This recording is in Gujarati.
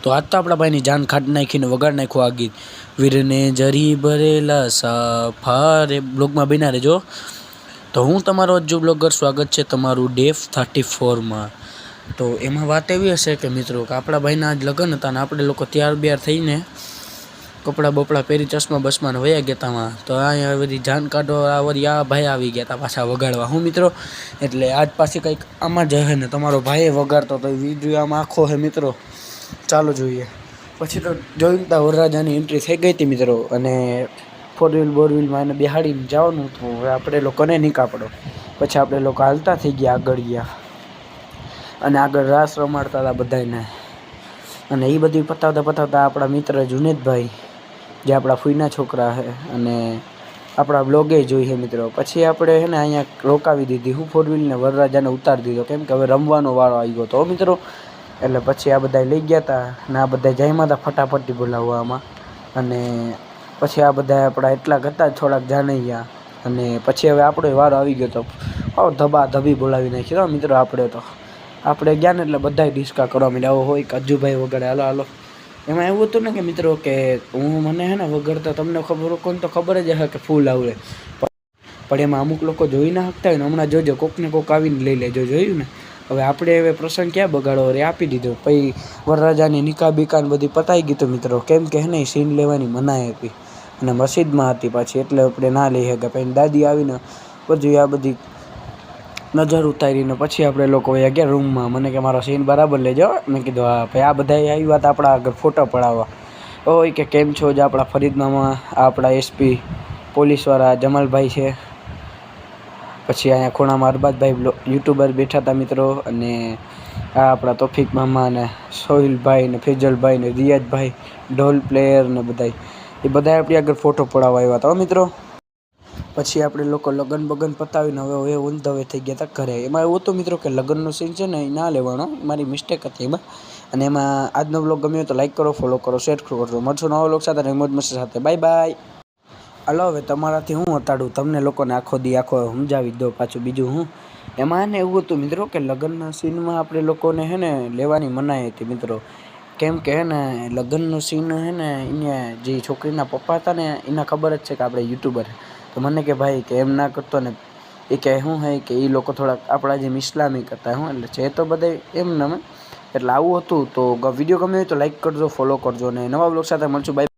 તો આજ તો આપણા ભાઈની જાન ખાટ નાખીને વગાડ નાખ્યું આ ગીત વીરને જરી ભરેલા સફારે બ્લોગમાં બન્યા રહેજો। તો હું તમારો અજ્જુ બ્લોગર, સ્વાગત છે તમારું ડેફ 34માં। તો એમાં વાત એવી હશે કે મિત્રો કે આપણા ભાઈના આજ લગ્ન હતા અને આપણે લોકો તૈયાર બિયાર થઈને કપડાં બપડા પહેરી ચશ્મા બસમાં વયા ગયા હતા। તો અહીંયા બધી જાન કાઢો આ ભાઈ આવી ગયા હતા પાછા વગાડવા હું મિત્રો। એટલે આજ પાછી કંઈક આમાં જ હે ને તમારો ભાઈ વગાડતો તો વિડીયો આમાં આખો હે મિત્રો, ચાલો જોઈએ। પછી તો જોયું તા વરરાજાની એન્ટ્રી થઈ ગઈ હતી મિત્રો, અને 4 વ્હીલમાં એને બેહાડીને જવાનું હતું। હવે આપણે લોકોને નીકાળો પછી આપણે લોકો હાલતા થઈ ગયા આગળ ગયા, અને આગળ રાસ રમાડતા હતા બધાને। અને એ બધું પતાવતા આપણા મિત્ર જુનેદભાઈ, જે આપણા ફૂઈના છોકરા છે, અને આપણા બ્લોગે જોઈએ મિત્રો। પછી આપણે છે ને અહીંયા રોકાવી દીધી હું 4 વ્હીલને, વરરાજાને ઉતારી દીધો, કેમ કે હવે રમવાનો વારો આવ્યો હતો મિત્રો। એટલે પછી આ બધા લઈ ગયા હતા ને આ બધા જઈમાં હતા ફટાફટી બોલાવવામાં, અને પછી આ બધા આપણા એટલા હતા થોડાક જાણી ગયા, અને પછી હવે આપણો વારો આવી ગયો તો ધબા ધબી બોલાવી નાખી મિત્રો। આપણે ગયા ને એટલે બધા ડિસ્કા કરવા માંડ્યા, આવો હોય કે અજ્જુભાઈ વગાડે હાલો હાલો। એમાં એવું હતું ને કે મિત્રો કે મને હે ને વગાડતા તમને ખબર કોણ તો ખબર જ હશે કે ફૂલ આવડે, પણ એમાં અમુક લોકો જોઈ ના શકતા હોય ને, હમણાં જોજો કોકને કોક આવીને લઈ લેજો, જોયું ને। હવે આપણે હવે પ્રસંગ ક્યાં બગાડો રે, આપી દીધો। પછી વરરાજાની નિકાહ બીકાન બધી પતાઈ ગયું મિત્રો, કેમ કે હે ને સીન લેવાની મનાઈ હતી અને મસ્જિદમાં હતી પાછી, એટલે આપણે ના લઈ શક્યા। પછી દાદી આવીને બધું આ બધી નજર ઉતારીને પછી આપણે લોકો વયા ગયા રૂમમાં। મને કે મારો સીન બરાબર લેજો, મેં કીધું હા। ભાઈ આ બધા આવ્યા હતા આપણા આગળ ફોટો પડાવવા, ઓય કે કેમ છો જ આપણા ફરીદમાં આપણા SP પોલીસવાળા જમાલભાઈ છે। પછી અહીંયા ખૂણામાં અરબાદભાઈ યુટ્યુબર બેઠા હતા મિત્રો, અને આ આપણા તોફિક મામા ને સોહિલભાઈ ને ફેજલભાઈ ને રિયાજભાઈ ઢોલ પ્લેયર ને બધા આપણી આગળ ફોટો પડાવવા આવ્યા હતા મિત્રો। પછી આપણે લોકો લગ્ન બગન પતાવીને હવે ઓન ધ વે થઈ ગયા હતા ઘરે। એમાં એવું હતું મિત્રો કે લગ્નનો સીન છે ને એ ના લેવાનો, મારી મિસ્ટેક હતી એમાં। અને એમાં આજનો બ્લોગ ગમ્યો હોય તો લાઈક કરો, ફોલો કરો, શેર કરો। મળશું નવા બ્લોગ સાથે, મોજ મસ્તી સાથે। Bye bye. હાલો હવે તમારાથી હું હતાડું તમને લોકોને આખો સમજાવી દો પાછું બીજું હું। એમાં ને એવું હતું મિત્રો કે લગ્નના સીનમાં આપણે લોકોને હે ને લેવાની મનાઈ હતી મિત્રો, કેમ કે હે ને લગ્નનો સીન હે ને એને જે છોકરીના પપ્પા હતા ને એને ખબર જ છે કે આપણે યુટ્યુબર, તો મને કે ભાઈ કે એમ ના કરતો ને, એ કે શું હે કે એ લોકો થોડાક આપણા જેમ ઇસ્લામિક હતા હું, એટલે છે તો બધા એમ નમે। એટલે આવું હતું। તો વિડીયો ગમ્યો હોય તો લાઈક કરજો, ફોલો કરજો, અને નવા બ્લોગ સાથે મળશું। બાય।